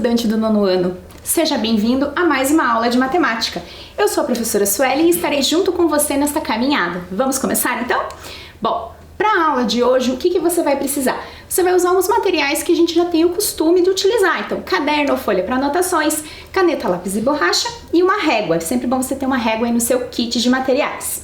estudante do nono ano! Seja bem-vindo a mais uma aula de matemática. Eu sou a professora Sueli e estarei junto com você nesta caminhada. Vamos começar então? Bom, para a aula de hoje, o que você vai precisar? Você vai usar uns materiais que a gente já tem o costume de utilizar. Então, caderno ou folha para anotações, caneta, lápis e borracha e uma régua. É sempre bom você ter uma régua aí no seu kit de materiais.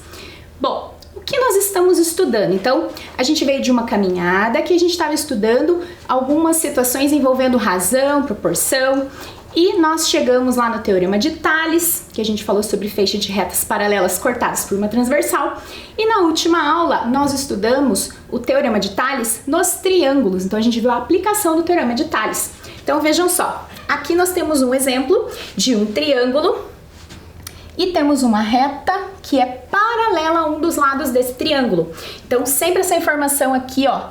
Bom, o que nós estamos estudando? Então, a gente veio de uma caminhada que a gente estava estudando algumas situações envolvendo razão, proporção, e nós chegamos lá no Teorema de Tales, que a gente falou sobre feixe de retas paralelas cortadas por uma transversal, e na última aula nós estudamos o Teorema de Tales nos triângulos, então a gente viu a aplicação do Teorema de Tales. Então vejam só, aqui nós temos um exemplo de um triângulo, e temos uma reta que é paralela a um dos lados desse triângulo. Então sempre essa informação aqui, ó,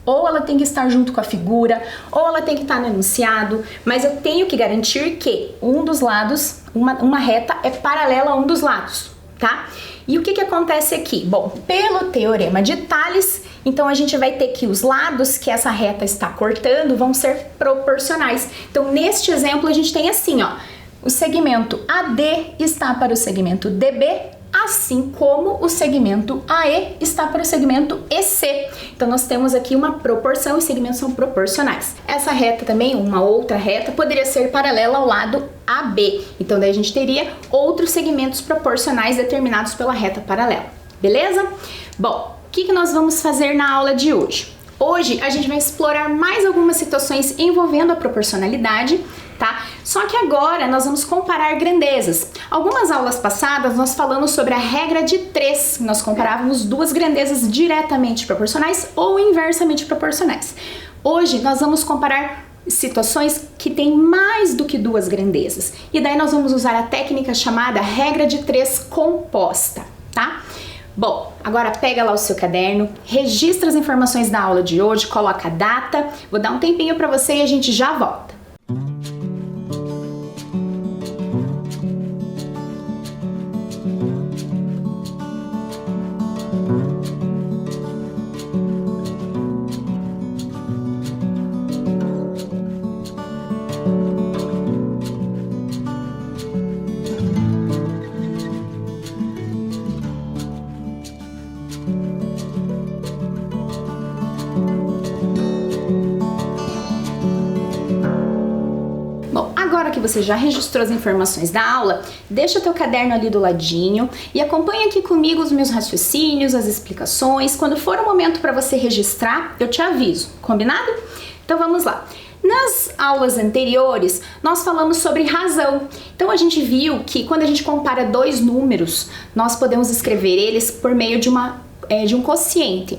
ou ela tem que estar junto com a figura, ou ela tem que estar no enunciado, mas eu tenho que garantir que um dos lados, uma reta é paralela a um dos lados, tá? E o que acontece aqui? Bom, pelo Teorema de Tales, então a gente vai ter que os lados que essa reta está cortando vão ser proporcionais. Então neste exemplo a gente tem assim, ó, o segmento AD está para o segmento DB, assim como o segmento AE está para o segmento EC. Então nós temos aqui uma proporção e os segmentos são proporcionais. Essa reta também, uma outra reta, poderia ser paralela ao lado AB. Então daí a gente teria outros segmentos proporcionais determinados pela reta paralela. Beleza? Bom, o que nós vamos fazer na aula de hoje? Hoje a gente vai explorar mais algumas situações envolvendo a proporcionalidade, tá? Só que agora nós vamos comparar grandezas. Algumas aulas passadas nós falamos sobre a regra de 3. Nós comparávamos duas grandezas diretamente proporcionais ou inversamente proporcionais. Hoje nós vamos comparar situações que têm mais do que duas grandezas. E daí nós vamos usar a técnica chamada regra de 3 composta, tá? Bom, agora pega lá o seu caderno, registra as informações da aula de hoje, coloca a data, vou dar um tempinho para você e a gente já volta. Agora que você já registrou as informações da aula, deixa o teu caderno ali do ladinho e acompanha aqui comigo os meus raciocínios, as explicações. Quando for o momento para você registrar, eu te aviso, combinado? Então vamos lá. Nas aulas anteriores, nós falamos sobre razão. Então a gente viu que quando a gente compara dois números, nós podemos escrever eles por meio de um quociente,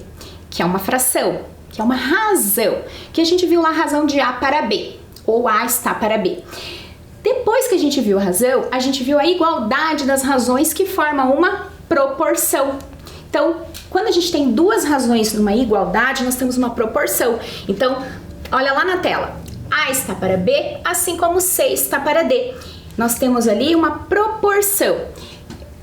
que é uma fração, que é uma razão, que a gente viu lá a razão de A para B, ou A está para B. Depois que a gente viu a razão, a gente viu a igualdade das razões que forma uma proporção. Então, quando a gente tem duas razões numa igualdade, nós temos uma proporção. Então, olha lá na tela. A está para B, assim como C está para D. Nós temos ali uma proporção.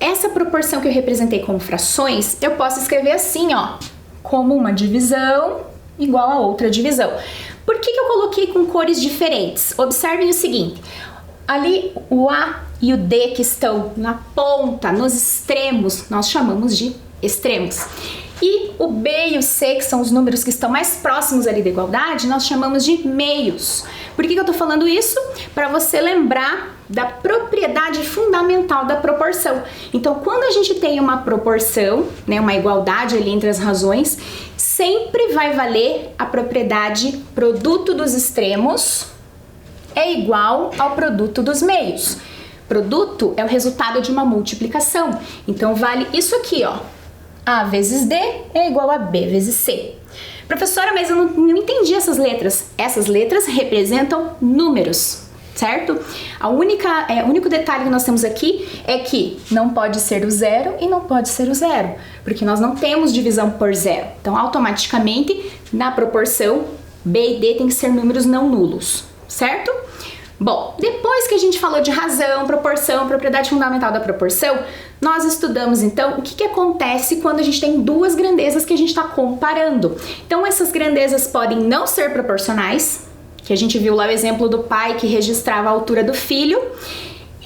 Essa proporção que eu representei como frações, eu posso escrever assim, ó, como uma divisão igual a outra divisão. Por que eu coloquei com cores diferentes? Observem o seguinte, ali o A e o D que estão na ponta, nos extremos, nós chamamos de extremos. E o B e o C, que são os números que estão mais próximos ali da igualdade, nós chamamos de meios. Por que eu tô falando isso? Para você lembrar da propriedade fundamental da proporção. Então, quando a gente tem uma proporção, né, uma igualdade ali entre as razões, sempre vai valer a propriedade produto dos extremos é igual ao produto dos meios. Produto é o resultado de uma multiplicação. Então, vale isso aqui, ó. A vezes D é igual a B vezes C. Professora, mas eu não entendi essas letras. Essas letras representam números, certo? O único detalhe que nós temos aqui é que não pode ser o zero e não pode ser o zero, porque nós não temos divisão por zero. Então, automaticamente, na proporção, B e D tem que ser números não nulos, certo? Bom, depois que a gente falou de razão, proporção, propriedade fundamental da proporção, nós estudamos então o que acontece quando a gente tem duas grandezas que a gente está comparando. Então essas grandezas podem não ser proporcionais, que a gente viu lá o exemplo do pai que registrava a altura do filho,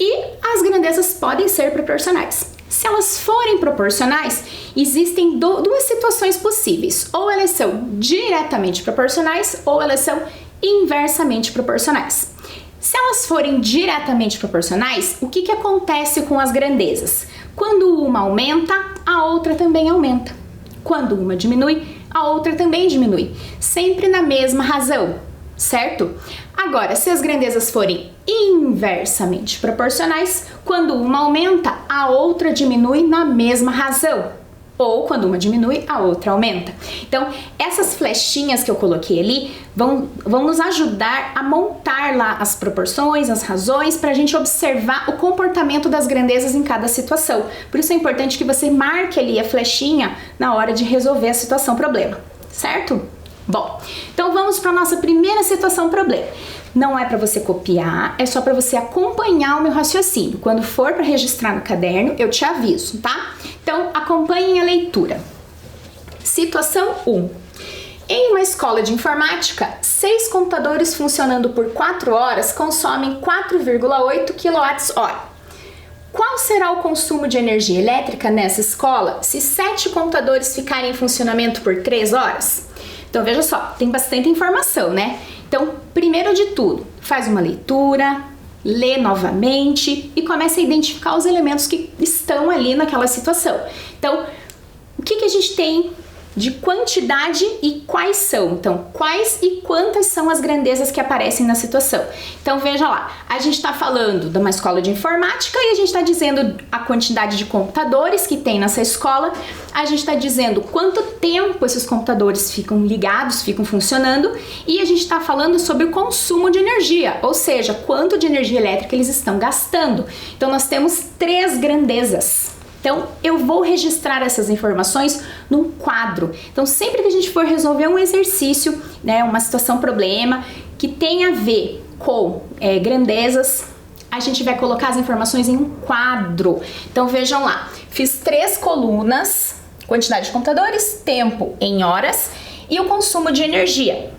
e as grandezas podem ser proporcionais. Se elas forem proporcionais, existem duas situações possíveis. Ou elas são diretamente proporcionais ou elas são inversamente proporcionais. Se elas forem diretamente proporcionais, o que acontece com as grandezas? Quando uma aumenta, a outra também aumenta. Quando uma diminui, a outra também diminui. Sempre na mesma razão, certo? Agora, se as grandezas forem inversamente proporcionais, quando uma aumenta, a outra diminui na mesma razão. Ou quando uma diminui, a outra aumenta. Então, essas flechinhas que eu coloquei ali vão nos ajudar a montar lá as proporções, as razões, para a gente observar o comportamento das grandezas em cada situação. Por isso é importante que você marque ali a flechinha na hora de resolver a situação problema, certo? Bom, então vamos para a nossa primeira situação problema. Não é para você copiar, é só para você acompanhar o meu raciocínio. Quando for para registrar no caderno, eu te aviso, tá? Então, acompanhem a leitura. Situação 1. Em uma escola de informática, 6 computadores funcionando por 4 horas consomem 4,8 kWh. Qual será o consumo de energia elétrica nessa escola se 7 computadores ficarem em funcionamento por 3 horas? Então, veja só, tem bastante informação, né? Então, primeiro de tudo, faz uma leitura, lê novamente e começa a identificar os elementos que estão ali naquela situação. Então, o que a gente tem de quantidade e quais são? Então, quais e quantas são as grandezas que aparecem na situação? Então, veja lá, a gente está falando de uma escola de informática e a gente está dizendo a quantidade de computadores que tem nessa escola, a gente está dizendo quanto tempo esses computadores ficam ligados, ficam funcionando, e a gente está falando sobre o consumo de energia, ou seja, quanto de energia elétrica eles estão gastando. Então, nós temos 3 grandezas. Então, eu vou registrar essas informações num quadro. Então, sempre que a gente for resolver um exercício, né, uma situação problema, que tem a ver com grandezas, a gente vai colocar as informações em um quadro. Então, vejam lá, fiz 3 colunas, quantidade de computadores, tempo em horas e o consumo de energia.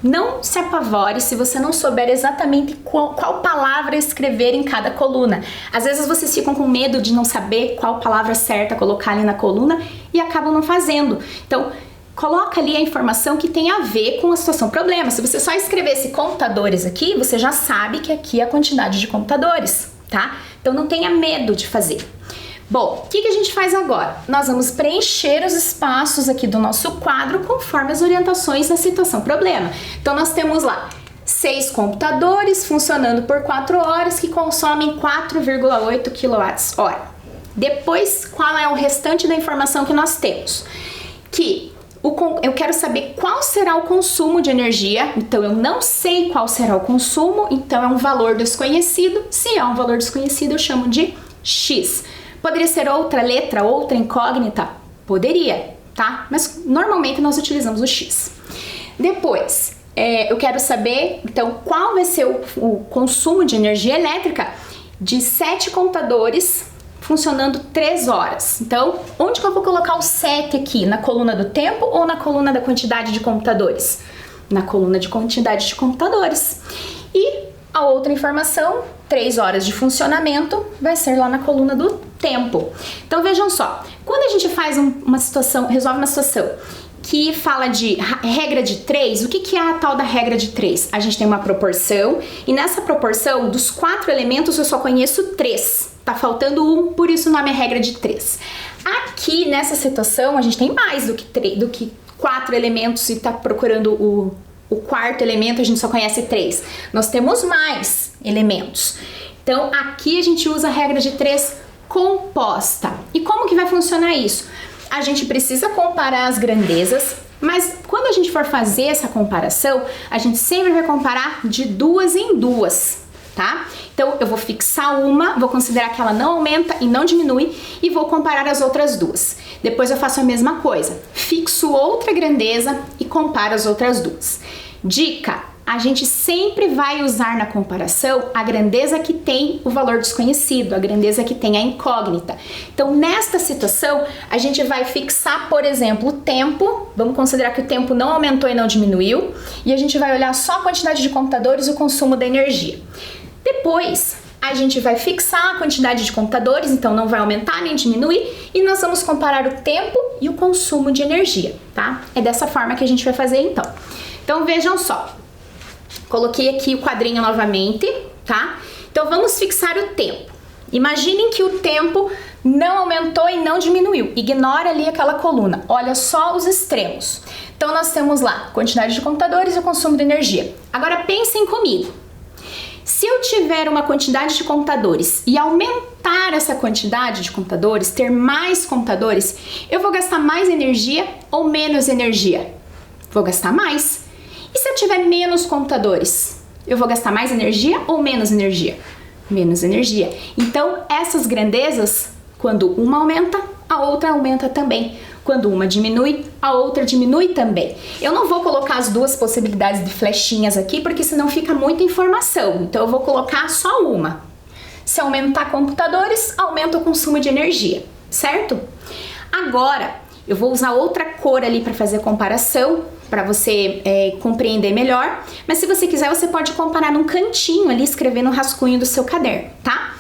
Não se apavore se você não souber exatamente qual palavra escrever em cada coluna. Às vezes vocês ficam com medo de não saber qual palavra certa colocar ali na coluna e acabam não fazendo. Então, coloca ali a informação que tem a ver com a situação problema. Se você só escrevesse computadores aqui, você já sabe que aqui é a quantidade de computadores, tá? Então, não tenha medo de fazer. Bom, o que a gente faz agora? Nós vamos preencher os espaços aqui do nosso quadro conforme as orientações da situação problema. Então, nós temos lá 6 computadores funcionando por 4 horas que consomem 4,8 kWh. Depois, qual é o restante da informação que nós temos? Eu quero saber qual será o consumo de energia, então eu não sei qual será o consumo, então é um valor desconhecido. Se é um valor desconhecido, eu chamo de X. Poderia ser outra letra, outra incógnita? Poderia, tá? Mas normalmente nós utilizamos o X. Depois, eu quero saber, então, qual vai ser o consumo de energia elétrica de 7 computadores funcionando 3 horas. Então, onde que eu vou colocar o 7 aqui? Na coluna do tempo ou na coluna da quantidade de computadores? Na coluna de quantidade de computadores. E a outra informação, 3 horas de funcionamento, vai ser lá na coluna do tempo. Então vejam só, quando a gente faz uma situação, resolve uma situação que fala de regra de 3, o que é a tal da regra de 3? A gente tem uma proporção e nessa proporção, dos 4 elementos, eu só conheço 3. Tá faltando 1, por isso o nome é regra de 3. Aqui, nessa situação, a gente tem mais do que 4 elementos e tá procurando o quarto elemento, a gente só conhece 3. Nós temos mais elementos. Então, aqui a gente usa a regra de 3 composta. E como que vai funcionar isso? A gente precisa comparar as grandezas, mas quando a gente for fazer essa comparação, a gente sempre vai comparar de 2 em 2, tá? Então, eu vou fixar uma, vou considerar que ela não aumenta e não diminui e vou comparar as outras 2. Depois eu faço a mesma coisa, fixo outra grandeza e comparo as outras 2. Dica, a gente sempre vai usar na comparação a grandeza que tem o valor desconhecido, a grandeza que tem a incógnita. Então, nesta situação, a gente vai fixar, por exemplo, o tempo. Vamos considerar que o tempo não aumentou e não diminuiu, e a gente vai olhar só a quantidade de computadores e o consumo da energia. Depois, a gente vai fixar a quantidade de computadores, então não vai aumentar nem diminuir, e nós vamos comparar o tempo e o consumo de energia, tá? É dessa forma que a gente vai fazer então. Então, vejam só. Coloquei aqui o quadrinho novamente, tá? Então vamos fixar o tempo. Imaginem que o tempo não aumentou e não diminuiu. Ignora ali aquela coluna. Olha só os extremos. Então nós temos lá quantidade de computadores e o consumo de energia. Agora pensem comigo. Se eu tiver uma quantidade de computadores e aumentar essa quantidade de computadores, ter mais computadores, eu vou gastar mais energia ou menos energia? Vou gastar mais. E se eu tiver menos computadores, eu vou gastar mais energia ou menos energia? Menos energia. Então, essas grandezas, quando uma aumenta, a outra aumenta também. Quando uma diminui, a outra diminui também. Eu não vou colocar as duas possibilidades de flechinhas aqui, porque senão fica muita informação. Então, eu vou colocar só uma. Se aumentar computadores, aumenta o consumo de energia, certo? Agora, eu vou usar outra cor ali para fazer a comparação, para você compreender melhor. Mas se você quiser, você pode comparar num cantinho ali, escrever no rascunho do seu caderno, tá?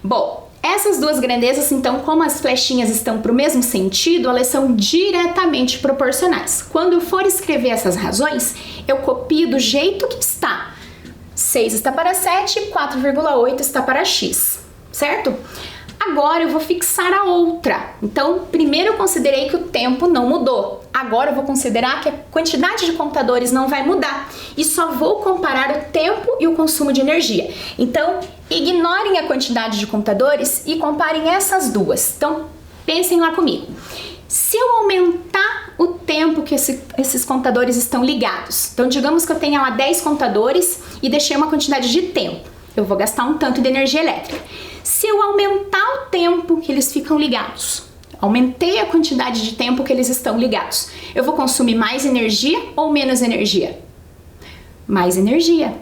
Bom, essas duas grandezas, então, como as flechinhas estão para o mesmo sentido, elas são diretamente proporcionais. Quando eu for escrever essas razões, eu copio do jeito que está. 6 está para 7, 4,8 está para x, certo? Agora eu vou fixar a outra. Então, primeiro eu considerei que o tempo não mudou. Agora eu vou considerar que a quantidade de computadores não vai mudar. E só vou comparar o tempo e o consumo de energia. Então, ignorem a quantidade de computadores e comparem essas duas. Então, pensem lá comigo. Se eu aumentar o tempo que esses computadores estão ligados, então digamos que eu tenha lá 10 computadores e deixei uma quantidade de tempo, eu vou gastar um tanto de energia elétrica. Se eu aumentar o tempo que eles ficam ligados, aumentei a quantidade de tempo que eles estão ligados, eu vou consumir mais energia ou menos energia? Mais energia.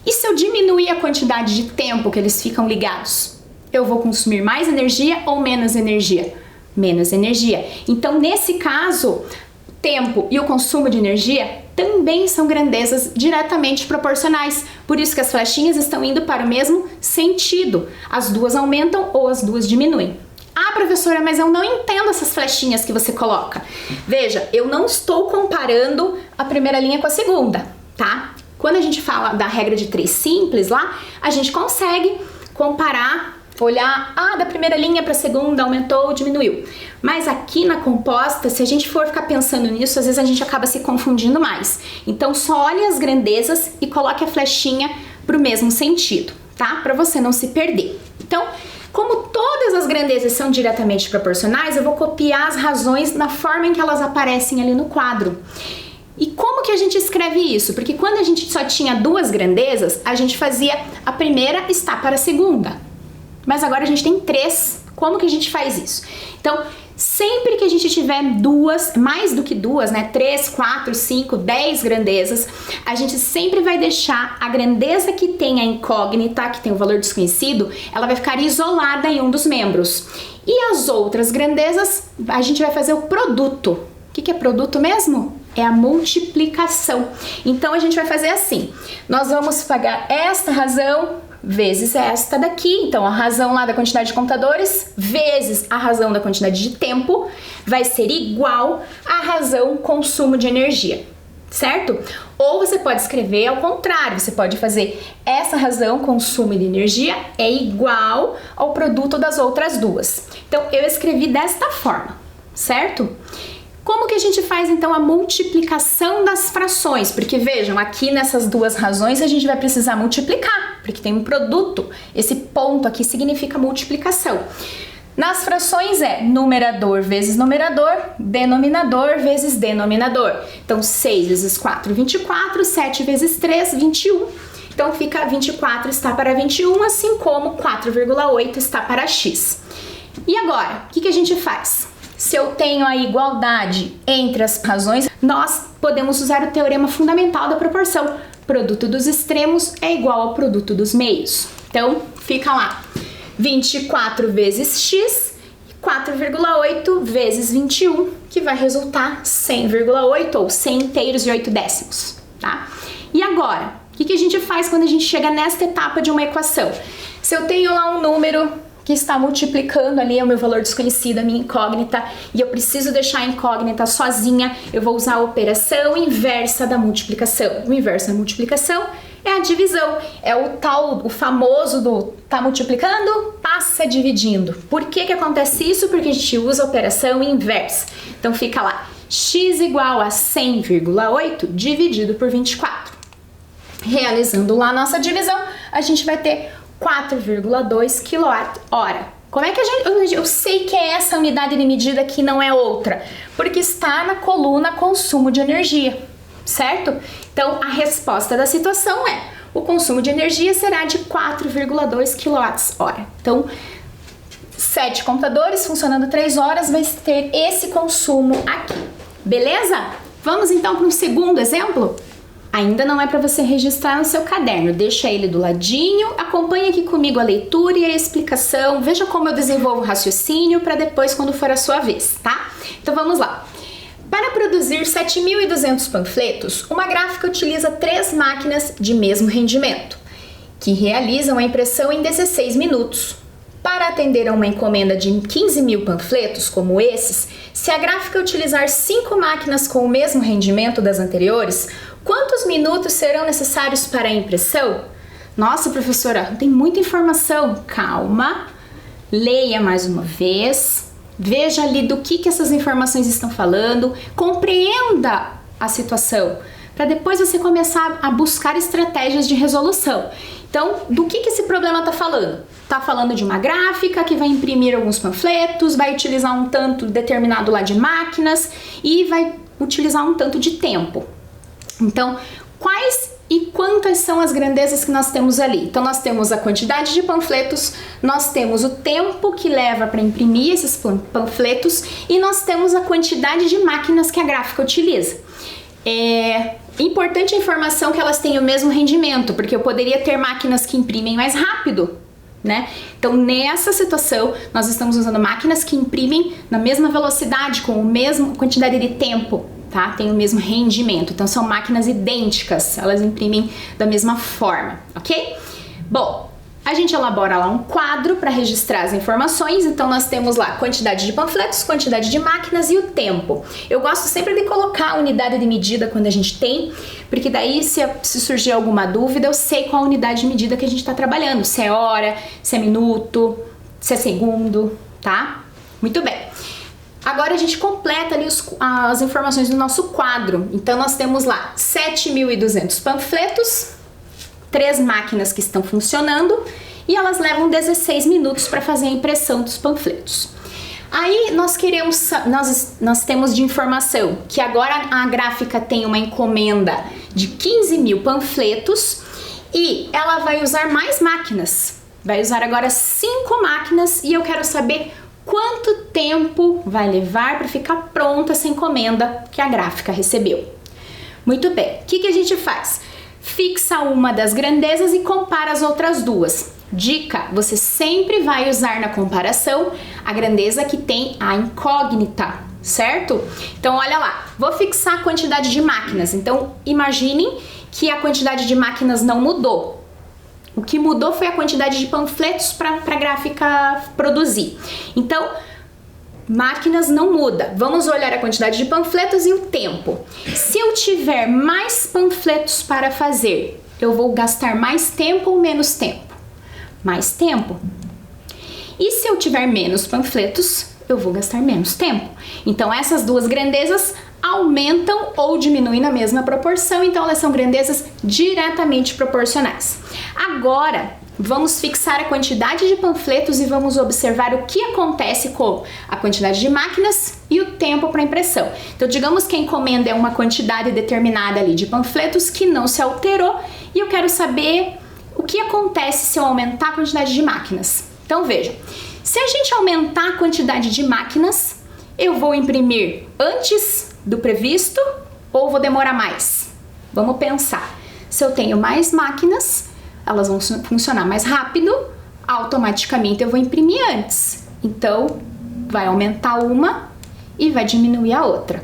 E se eu diminuir a quantidade de tempo que eles ficam ligados, eu vou consumir mais energia ou menos energia? Menos energia. Então, nesse caso, o tempo e o consumo de energia também são grandezas diretamente proporcionais. Por isso que as flechinhas estão indo para o mesmo sentido. As duas aumentam ou as duas diminuem. Ah, professora, mas eu não entendo essas flechinhas que você coloca. Veja, eu não estou comparando a primeira linha com a segunda, tá? Quando a gente fala da regra de 3 simples lá, a gente consegue comparar, olhar, da primeira linha para a segunda, aumentou ou diminuiu. Mas aqui na composta, se a gente for ficar pensando nisso, às vezes a gente acaba se confundindo mais. Então, só olhe as grandezas e coloque a flechinha para o mesmo sentido, tá? Para você não se perder. Então, como todas as grandezas são diretamente proporcionais, eu vou copiar as razões na forma em que elas aparecem ali no quadro. E como que a gente escreve isso? Porque quando a gente só tinha duas grandezas, a gente fazia a primeira está para a segunda. Mas agora a gente tem 3. Como que a gente faz isso? Então, sempre que a gente tiver duas, mais do que duas, né? 3, 4, 5, 10 grandezas, a gente sempre vai deixar a grandeza que tem a incógnita, que tem o valor desconhecido, ela vai ficar isolada em um dos membros. E as outras grandezas, a gente vai fazer o produto. O que é produto mesmo? É a multiplicação. Então, a gente vai fazer assim. Nós vamos pegar esta razão vezes esta daqui, então a razão lá da quantidade de computadores vezes a razão da quantidade de tempo vai ser igual à razão consumo de energia, certo? Ou você pode escrever ao contrário, você pode fazer essa razão consumo de energia é igual ao produto das outras duas. Então eu escrevi desta forma, certo? Como que a gente faz então a multiplicação das frações? Porque vejam, aqui nessas duas razões a gente vai precisar multiplicar, porque tem um produto. Esse ponto aqui significa multiplicação. Nas frações é numerador vezes numerador, denominador vezes denominador. Então 6 vezes 4, 24, 7 vezes 3, 21. Então fica 24 está para 21, assim como 4,8 está para x. E agora, o que a gente faz? Se eu tenho a igualdade entre as razões, nós podemos usar o teorema fundamental da proporção. Produto dos extremos é igual ao produto dos meios. Então, fica lá, 24 vezes x, 4,8 vezes 21, que vai resultar 100,8 ou 100 inteiros e 8 décimos, tá? E agora, o que a gente faz quando a gente chega nesta etapa de uma equação? Se eu tenho lá um número que está multiplicando ali o meu valor desconhecido, a minha incógnita, e eu preciso deixar a incógnita sozinha, eu vou usar a operação inversa da multiplicação. O inverso da multiplicação é a divisão, é o famoso do tá multiplicando, passa dividindo. Por que acontece isso? Porque a gente usa a operação inversa. Então fica lá, x igual a 100,8 dividido por 24. Realizando lá a nossa divisão, a gente vai ter 4,2 kWh. Como é que eu sei que é essa unidade de medida que não é outra? Porque está na coluna consumo de energia, certo? Então, a resposta da situação é: o consumo de energia será de 4,2 kWh. Então, 7 computadores funcionando 3 horas vai ter esse consumo aqui. Beleza? Vamos então para um segundo exemplo? Ainda não é para você registrar no seu caderno, deixa ele do ladinho, acompanhe aqui comigo a leitura e a explicação, veja como eu desenvolvo o raciocínio para depois quando for a sua vez, tá? Então vamos lá. Para produzir 7.200 panfletos, uma gráfica utiliza 3 máquinas de mesmo rendimento, que realizam a impressão em 16 minutos. Para atender a uma encomenda de 15.000 panfletos como esses, se a gráfica utilizar 5 máquinas com o mesmo rendimento das anteriores, quantos minutos serão necessários para a impressão? Nossa, professora, tem muita informação. Calma, leia mais uma vez, veja ali do que essas informações estão falando, compreenda a situação, para depois você começar a buscar estratégias de resolução. Então, do que esse problema está falando? Está falando de uma gráfica que vai imprimir alguns panfletos, vai utilizar um tanto determinado lá de máquinas e vai utilizar um tanto de tempo. Então, quais e quantas são as grandezas que nós temos ali? Então, nós temos a quantidade de panfletos, nós temos o tempo que leva para imprimir esses panfletos e nós temos a quantidade de máquinas que a gráfica utiliza. É importante a informação que elas têm o mesmo rendimento, porque eu poderia ter máquinas que imprimem mais rápido, né? Então, nessa situação, nós estamos usando máquinas que imprimem na mesma velocidade, com a mesma quantidade de tempo, tá? Tem o mesmo rendimento. Então, são máquinas idênticas, elas imprimem da mesma forma, ok? Bom, a gente elabora lá um quadro para registrar as informações, então nós temos lá quantidade de panfletos, quantidade de máquinas e o tempo. Eu gosto sempre de colocar a unidade de medida quando a gente tem, porque daí se surgir alguma dúvida, eu sei qual a unidade de medida que a gente está trabalhando, se é hora, se é minuto, se é segundo, tá? Muito bem. Agora a gente completa ali as informações do nosso quadro. Então nós temos lá 7.200 panfletos, 3 máquinas que estão funcionando e elas levam 16 minutos para fazer a impressão dos panfletos. Aí nós temos de informação que agora a gráfica tem uma encomenda de 15.000 panfletos e ela vai usar mais máquinas. Vai usar agora 5 máquinas e eu quero saber quanto tempo vai levar para ficar pronta essa encomenda que a gráfica recebeu. Muito bem, o que a gente faz? Fixa uma das grandezas e compara as outras duas. Dica, você sempre vai usar na comparação a grandeza que tem a incógnita, certo? Então, olha lá, vou fixar a quantidade de máquinas. Então, imaginem que a quantidade de máquinas não mudou. O que mudou foi a quantidade de panfletos para a gráfica produzir. Então, máquinas não muda. Vamos olhar a quantidade de panfletos e o tempo. Se eu tiver mais panfletos para fazer, eu vou gastar mais tempo ou menos tempo? Mais tempo. E se eu tiver menos panfletos, eu vou gastar menos tempo. Então, essas duas grandezas aumentam ou diminuem na mesma proporção, então elas são grandezas diretamente proporcionais. Agora, vamos fixar a quantidade de panfletos e vamos observar o que acontece com a quantidade de máquinas e o tempo para impressão. Então, digamos que a encomenda é uma quantidade determinada ali de panfletos que não se alterou e eu quero saber o que acontece se eu aumentar a quantidade de máquinas. Então, veja, se a gente aumentar a quantidade de máquinas, eu vou imprimir antes do previsto ou vou demorar mais? Vamos pensar. Se eu tenho mais máquinas, elas vão funcionar mais rápido, automaticamente eu vou imprimir antes. Então, vai aumentar uma e vai diminuir a outra.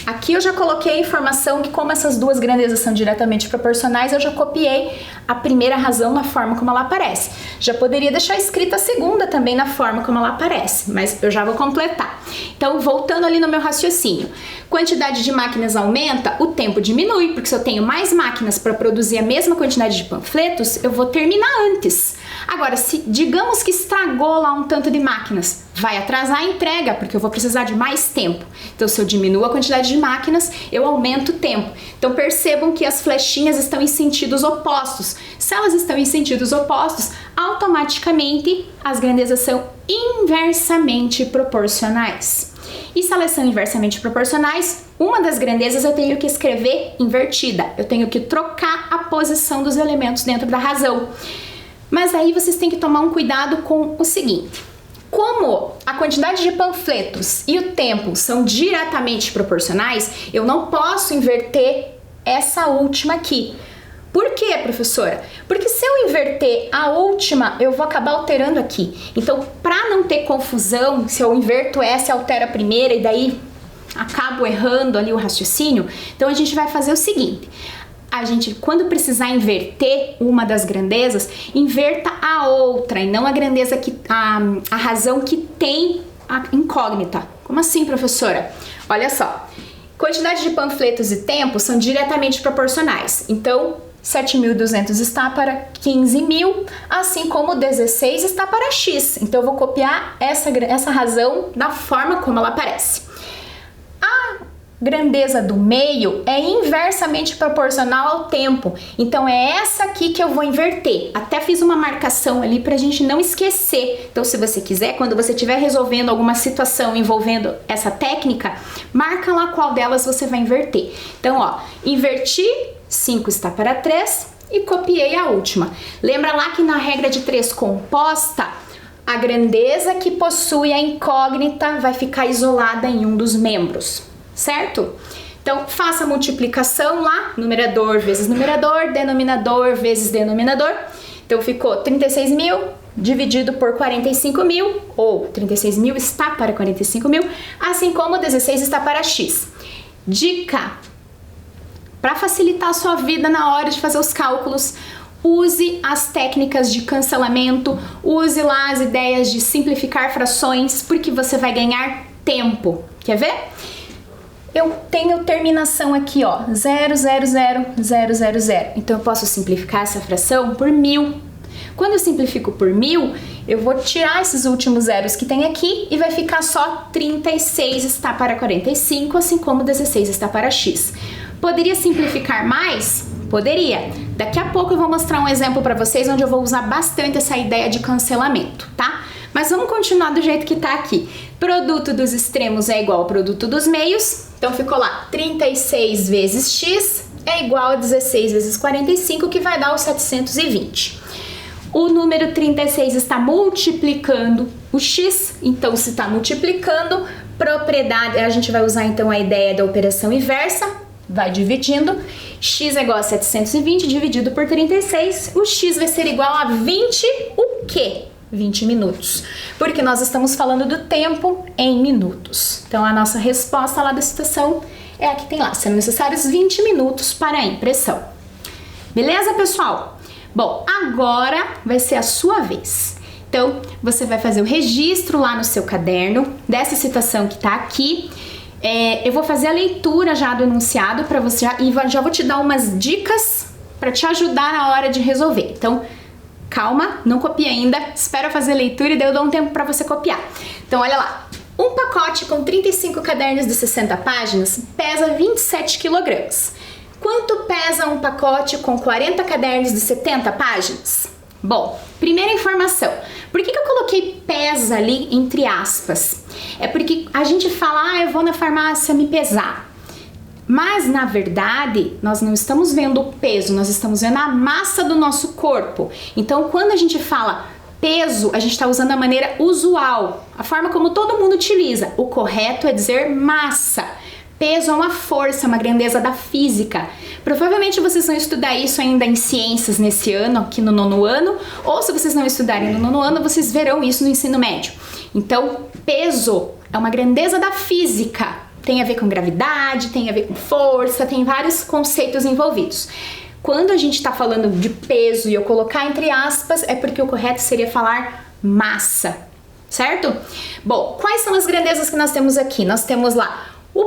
Aqui eu já coloquei a informação que como essas duas grandezas são diretamente proporcionais, eu já copiei a primeira razão na forma como ela aparece. Já poderia deixar escrita a segunda também na forma como ela aparece, mas eu já vou completar. Então, voltando ali no meu raciocínio, quantidade de máquinas aumenta, o tempo diminui, porque se eu tenho mais máquinas para produzir a mesma quantidade de panfletos, eu vou terminar antes. Agora, se digamos que estragou lá um tanto de máquinas, vai atrasar a entrega, porque eu vou precisar de mais tempo. Então, se eu diminuo a quantidade de máquinas, eu aumento o tempo. Então, percebam que as flechinhas estão em sentidos opostos. Se elas estão em sentidos opostos, automaticamente as grandezas são inversamente proporcionais. E se elas são inversamente proporcionais, uma das grandezas eu tenho que escrever invertida. Eu tenho que trocar a posição dos elementos dentro da razão. Mas aí vocês têm que tomar um cuidado com o seguinte: como a quantidade de panfletos e o tempo são diretamente proporcionais, eu não posso inverter essa última aqui. Por quê, professora? Porque se eu inverter a última, eu vou acabar alterando aqui. Então, para não ter confusão, se eu inverto essa, altera a primeira e daí acabo errando ali o raciocínio, então a gente vai fazer o seguinte: a gente, quando precisar inverter uma das grandezas, inverta a outra e não a grandeza que a razão que tem a incógnita. Como assim, professora? Olha só, quantidade de panfletos e tempo são diretamente proporcionais. Então, 7.200 está para 15.000, assim como 16 está para x. Então, eu vou copiar essa razão da forma como ela aparece. A grandeza do meio é inversamente proporcional ao tempo, então é essa aqui que eu vou inverter. Até fiz uma marcação ali pra gente não esquecer. Então, se você quiser, quando você estiver resolvendo alguma situação envolvendo essa técnica, marca lá qual delas você vai inverter. Então, ó, inverti, 5 está para 3 e copiei a última. Lembra lá que na regra de 3 composta, a grandeza que possui a incógnita vai ficar isolada em um dos membros, certo? Então, faça a multiplicação lá, numerador vezes numerador, denominador vezes denominador. Então, ficou 36.000 dividido por 45.000, ou 36.000 está para 45.000, assim como 16 está para x. Dica: para facilitar a sua vida na hora de fazer os cálculos, use as técnicas de cancelamento, use lá as ideias de simplificar frações, porque você vai ganhar tempo. Quer ver? Eu tenho terminação aqui, ó, 0,00000. Então, eu posso simplificar essa fração por 1.000. Quando eu simplifico por 1.000, eu vou tirar esses últimos zeros que tem aqui e vai ficar só 36 está para 45, assim como 16 está para x. Poderia simplificar mais? Poderia. Daqui a pouco eu vou mostrar um exemplo para vocês onde eu vou usar bastante essa ideia de cancelamento, tá? Mas vamos continuar do jeito que tá aqui. Produto dos extremos é igual ao produto dos meios. Então ficou lá, 36 vezes x é igual a 16 vezes 45, que vai dar os 720. O número 36 está multiplicando o x, então se está multiplicando, propriedade, a gente vai usar então a ideia da operação inversa, vai dividindo, x é igual a 720 dividido por 36, o x vai ser igual a 20, o quê? 20 minutos, porque nós estamos falando do tempo em minutos. Então, a nossa resposta lá da citação é a que tem lá, sendo necessários 20 minutos para a impressão. Beleza, pessoal? Bom, agora vai ser a sua vez. Então, você vai fazer o registro lá no seu caderno dessa citação que está aqui. Eu vou fazer a leitura já do enunciado para você e já vou te dar umas dicas para te ajudar na hora de resolver. Então, calma, não copie ainda, espera fazer a leitura e daí eu dou um tempo para você copiar. Então, olha lá. Um pacote com 35 cadernos de 60 páginas pesa 27 kg. Quanto pesa um pacote com 40 cadernos de 70 páginas? Bom, primeira informação. Por que eu coloquei pesa ali entre aspas? É porque a gente fala, eu vou na farmácia me pesar. Mas, na verdade, nós não estamos vendo o peso, nós estamos vendo a massa do nosso corpo. Então, quando a gente fala peso, a gente está usando a maneira usual, a forma como todo mundo utiliza. O correto é dizer massa. Peso é uma força, uma grandeza da física. Provavelmente vocês vão estudar isso ainda em ciências nesse ano, aqui no 9º ano, ou se vocês não estudarem no 9º ano, vocês verão isso no ensino médio. Então, peso é uma grandeza da física. Tem a ver com gravidade, tem a ver com força, tem vários conceitos envolvidos. Quando a gente está falando de peso e eu colocar entre aspas, é porque o correto seria falar massa, certo? Bom, quais são as grandezas que nós temos aqui? Nós temos lá o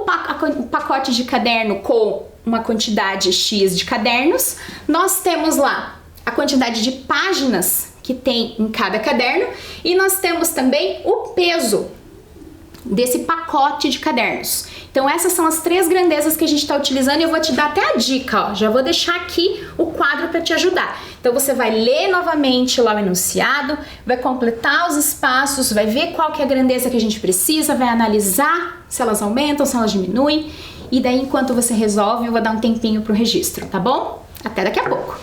pacote de caderno com uma quantidade X de cadernos. Nós temos lá a quantidade de páginas que tem em cada caderno. E nós temos também o peso desse pacote de cadernos. Então essas são as 3 grandezas que a gente está utilizando e eu vou te dar até a dica, ó. Já vou deixar aqui o quadro para te ajudar. Então você vai ler novamente lá o enunciado, vai completar os espaços, vai ver qual que é a grandeza que a gente precisa, vai analisar se elas aumentam, se elas diminuem, e daí enquanto você resolve eu vou dar um tempinho pro registro, tá bom? Até daqui a pouco!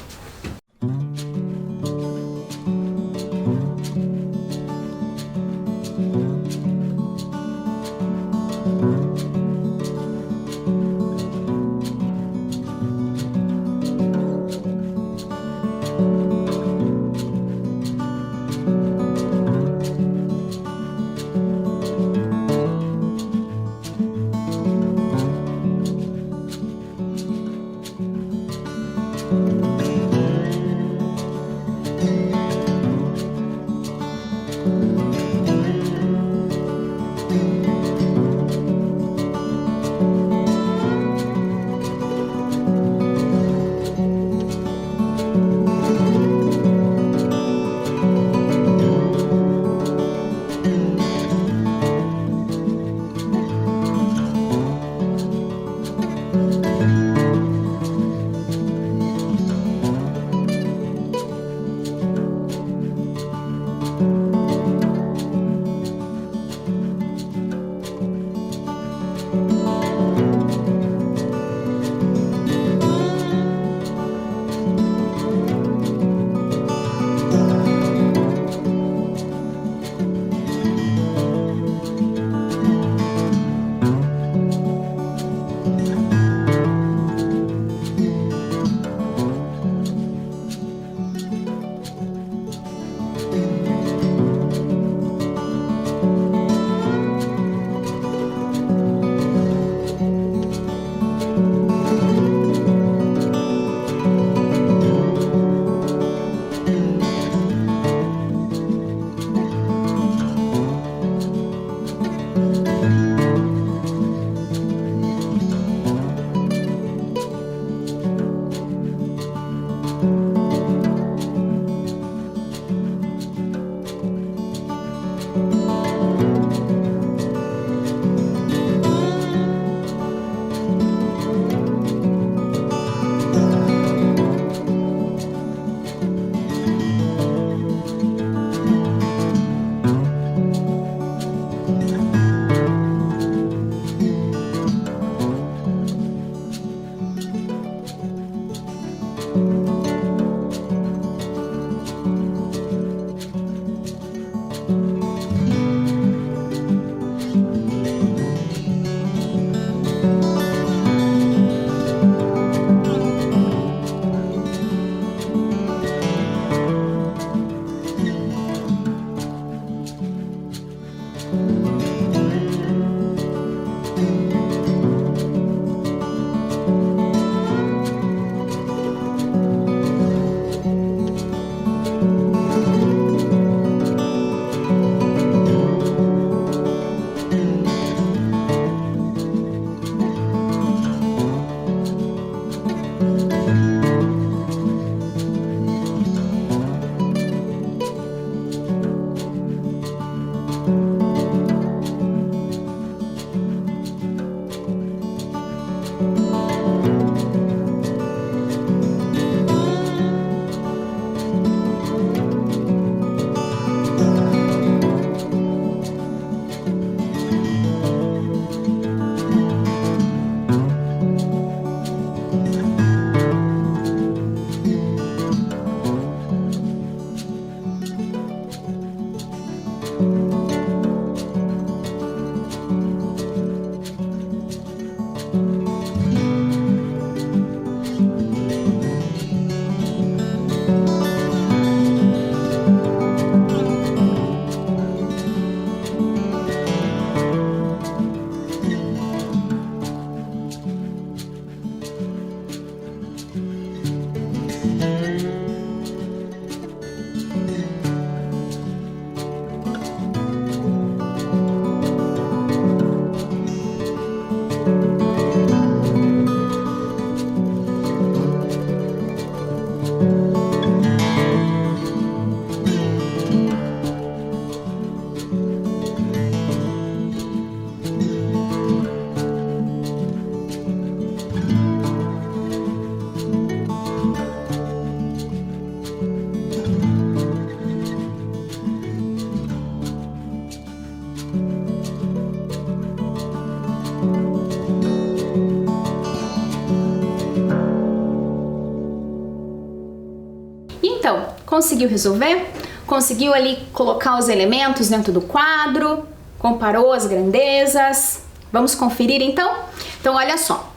Conseguiu resolver? Conseguiu ali colocar os elementos dentro do quadro? Comparou as grandezas? Vamos conferir então? Então olha só,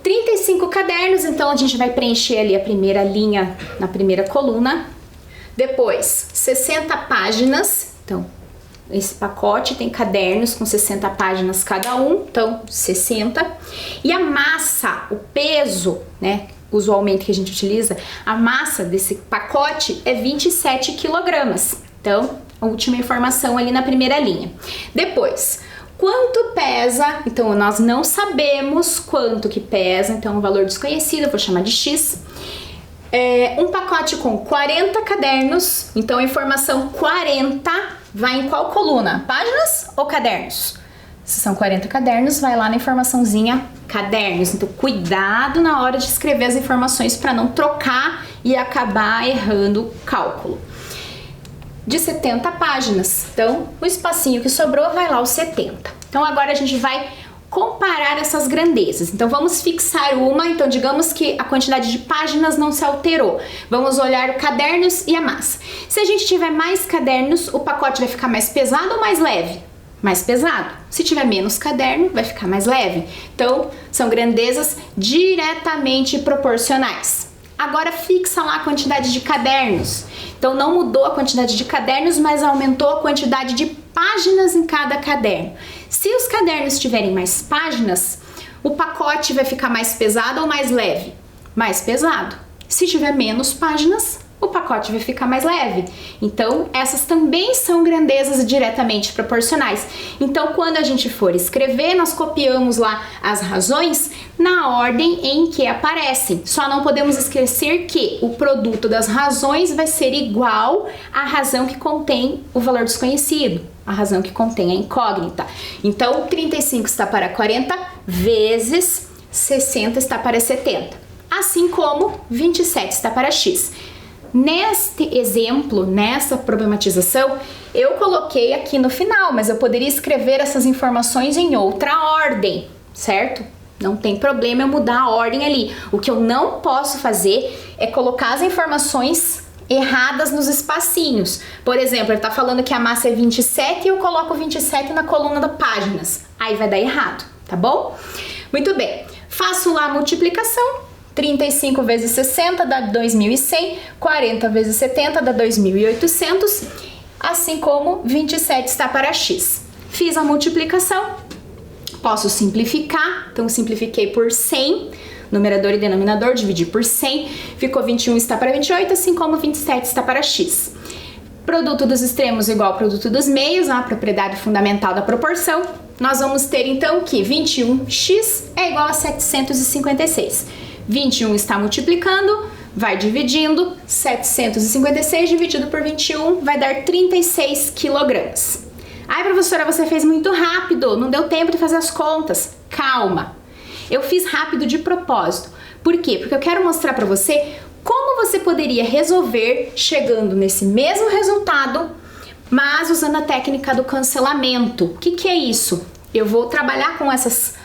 35 cadernos, então a gente vai preencher ali a primeira linha na primeira coluna. Depois, 60 páginas, então esse pacote tem cadernos com 60 páginas cada um, então 60. E a massa, o peso, né, usualmente que a gente utiliza, a massa desse pacote é 27 quilogramas. Então, a última informação ali na primeira linha. Depois, quanto pesa? Então, nós não sabemos quanto que pesa, então é um valor desconhecido, eu vou chamar de X. Um pacote com 40 cadernos, então a informação 40 vai em qual coluna? Páginas ou cadernos? Se são 40 cadernos, vai lá na informaçãozinha cadernos. Então, cuidado na hora de escrever as informações para não trocar e acabar errando o cálculo. De 70 páginas, então o espacinho que sobrou vai lá os 70. Então, agora a gente vai comparar essas grandezas. Então vamos fixar uma, então digamos que a quantidade de páginas não se alterou. Vamos olhar cadernos e a massa. Se a gente tiver mais cadernos, o pacote vai ficar mais pesado ou mais leve? Mais pesado. Se tiver menos caderno, vai ficar mais leve. Então, são grandezas diretamente proporcionais. Agora fixa lá a quantidade de cadernos. Então não mudou a quantidade de cadernos, mas aumentou a quantidade de páginas em cada caderno. Se os cadernos tiverem mais páginas, o pacote vai ficar mais pesado ou mais leve? Mais pesado. Se tiver menos páginas, o pacote vai ficar mais leve. Então, essas também são grandezas diretamente proporcionais. Então, quando a gente for escrever, nós copiamos lá as razões na ordem em que aparecem. Só não podemos esquecer que o produto das razões vai ser igual à razão que contém o valor desconhecido, a razão que contém a incógnita. Então, 35 está para 40 vezes 60 está para 70. Assim como 27 está para X. Neste exemplo, nessa problematização, eu coloquei aqui no final, mas eu poderia escrever essas informações em outra ordem, certo? Não tem problema eu mudar a ordem ali. O que eu não posso fazer é colocar as informações erradas nos espacinhos. Por exemplo, ele está falando que a massa é 27 e eu coloco 27 na coluna das páginas. Aí vai dar errado, tá bom? Muito bem. Faço lá a multiplicação. 35 vezes 60 dá 2.100, 40 vezes 70 dá 2.800, assim como 27 está para X. Fiz a multiplicação, posso simplificar, então simplifiquei por 100, numerador e denominador, dividir por 100, ficou 21 está para 28, assim como 27 está para X. Produto dos extremos igual ao produto dos meios, a propriedade fundamental da proporção. Nós vamos ter então que 21x é igual a 756. 21 está multiplicando, vai dividindo, 756 dividido por 21 vai dar 36 quilogramas. Ai, professora, você fez muito rápido, não deu tempo de fazer as contas. Calma, eu fiz rápido de propósito. Por quê? Porque eu quero mostrar para você como você poderia resolver chegando nesse mesmo resultado, mas usando a técnica do cancelamento. O que é isso? Eu vou trabalhar com essas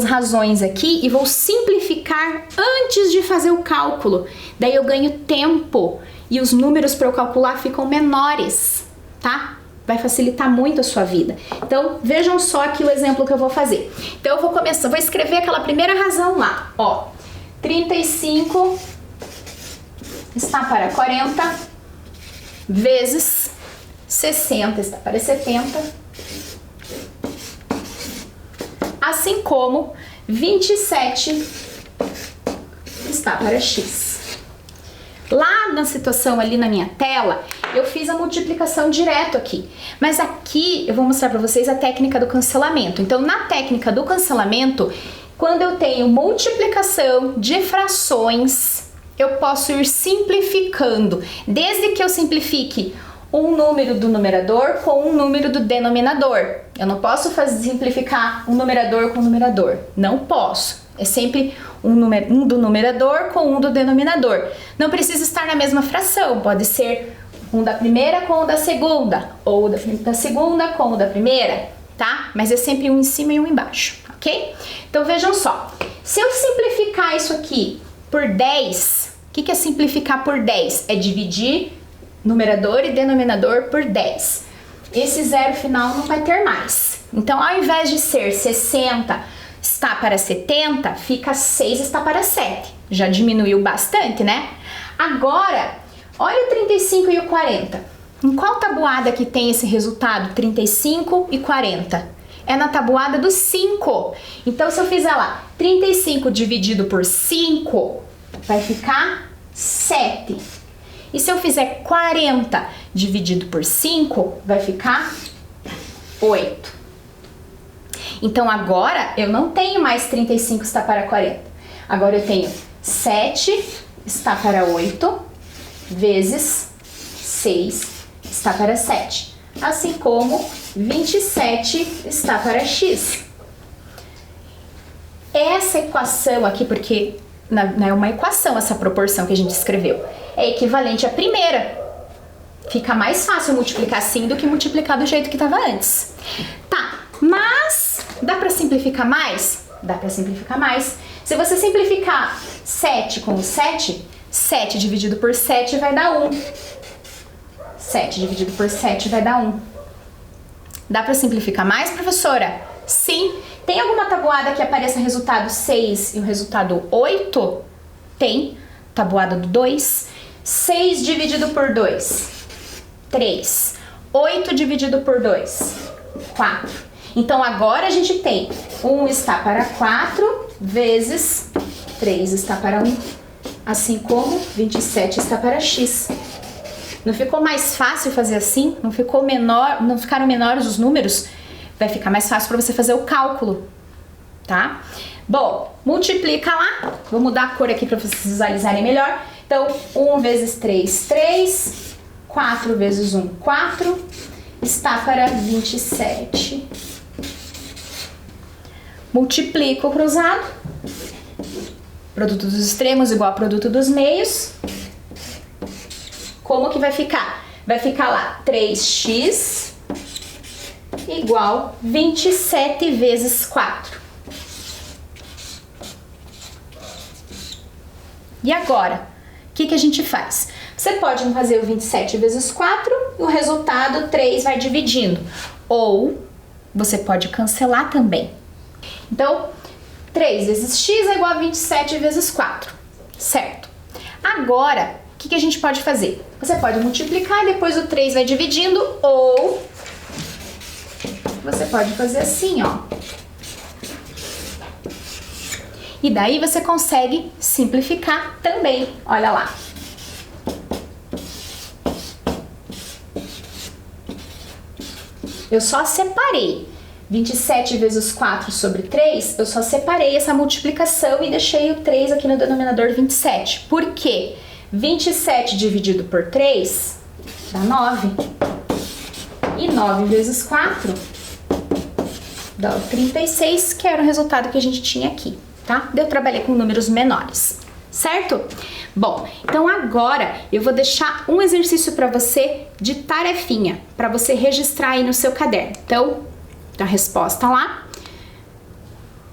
razões aqui e vou simplificar antes de fazer o cálculo. Daí eu ganho tempo e os números para eu calcular ficam menores, tá? Vai facilitar muito a sua vida. Então, vejam só aqui o exemplo que eu vou fazer. Então, eu vou escrever aquela primeira razão lá, ó. 35 está para 40 vezes 60 está para 70. Assim como 27 está para X. Lá na situação ali na minha tela, eu fiz a multiplicação direto aqui. Mas aqui eu vou mostrar para vocês a técnica do cancelamento. Então, na técnica do cancelamento, quando eu tenho multiplicação de frações, eu posso ir simplificando. Desde que eu simplifique um número do numerador com um número do denominador. Eu não posso simplificar um numerador com um numerador. Não posso. É sempre um do numerador com um do denominador. Não precisa estar na mesma fração. Pode ser um da primeira com o da segunda. Ou da segunda com o da primeira, tá? Mas é sempre um em cima e um embaixo, ok? Então vejam só. Se eu simplificar isso aqui por 10, o que é simplificar por 10? É dividir numerador e denominador por 10. Esse zero final não vai ter mais. Então, ao invés de ser 60 está para 70, fica 6 está para 7. Já diminuiu bastante, né? Agora, olha o 35 e o 40. Em qual tabuada que tem esse resultado, 35 e 40? É na tabuada do 5. Então, se eu fizer lá 35 dividido por 5, vai ficar 7. E se eu fizer 40 dividido por 5, vai ficar 8. Então, agora eu não tenho mais 35 está para 40. Agora eu tenho 7 está para 8 vezes 6 está para 7. Assim como 27 está para x. Essa equação aqui, porque não é uma equação essa proporção que a gente escreveu, é equivalente à primeira. Fica mais fácil multiplicar assim do que multiplicar do jeito que estava antes. Tá, mas dá para simplificar mais? Dá para simplificar mais. Se você simplificar 7 com 7, 7 dividido por 7 vai dar 1. 7 dividido por 7 vai dar 1. Dá para simplificar mais, professora? Sim. Tem alguma tabuada que apareça o resultado 6 e o resultado 8? Tem. Tabuada do 2. 6 dividido por 2, 3. 8 dividido por 2, 4. Então, agora a gente tem 1 está para 4 vezes 3 está para 1. Assim como 27 está para x. Não ficou mais fácil fazer assim? Não ficou menor, não ficaram menores os números? Vai ficar mais fácil para você fazer o cálculo, tá? Bom, multiplica lá. Vou mudar a cor aqui para vocês visualizarem melhor. Então, 1 vezes 3, 3. 4 vezes 1, 4. Está para 27. Multiplico o cruzado. Produto dos extremos igual a produto dos meios. Como que vai ficar? Vai ficar lá 3x igual 27 vezes 4. E agora, o que a gente faz? Você pode fazer o 27 vezes 4 e o resultado 3 vai dividindo. Ou você pode cancelar também. Então, 3 vezes x é igual a 27 vezes 4, certo? Agora, o que a gente pode fazer? Você pode multiplicar e depois o 3 vai dividindo, ou você pode fazer assim, ó. E daí você consegue simplificar também, olha lá. Eu só separei 27 vezes 4 sobre 3, eu só separei essa multiplicação e deixei o 3 aqui no denominador 27. Por quê? 27 dividido por 3 dá 9. E 9 vezes 4 dá o 36, que era o resultado que a gente tinha aqui, tá? Eu trabalhei com números menores, certo? Bom, então agora eu vou deixar um exercício para você de tarefinha, para você registrar aí no seu caderno. Então, a resposta lá.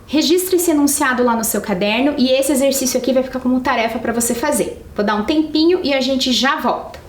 Registre esse enunciado lá no seu caderno e esse exercício aqui vai ficar como tarefa para você fazer. Vou dar um tempinho e a gente já volta.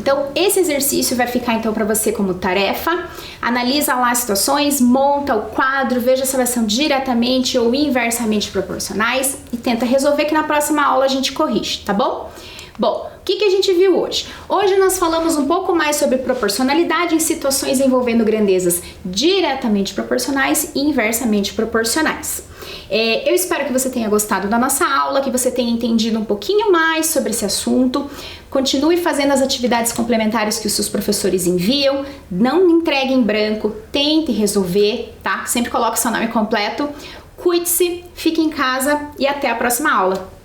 Então, esse exercício vai ficar então para você como tarefa. Analisa lá as situações, monta o quadro, veja se elas são diretamente ou inversamente proporcionais e tenta resolver, que na próxima aula a gente corrige, tá bom? Bom, o que a gente viu hoje? Hoje nós falamos um pouco mais sobre proporcionalidade em situações envolvendo grandezas diretamente proporcionais e inversamente proporcionais. Eu espero que você tenha gostado da nossa aula, que você tenha entendido um pouquinho mais sobre esse assunto. Continue fazendo as atividades complementares que os seus professores enviam. Não entregue em branco, tente resolver, tá? Sempre coloque seu nome completo. Cuide-se, fique em casa e até a próxima aula.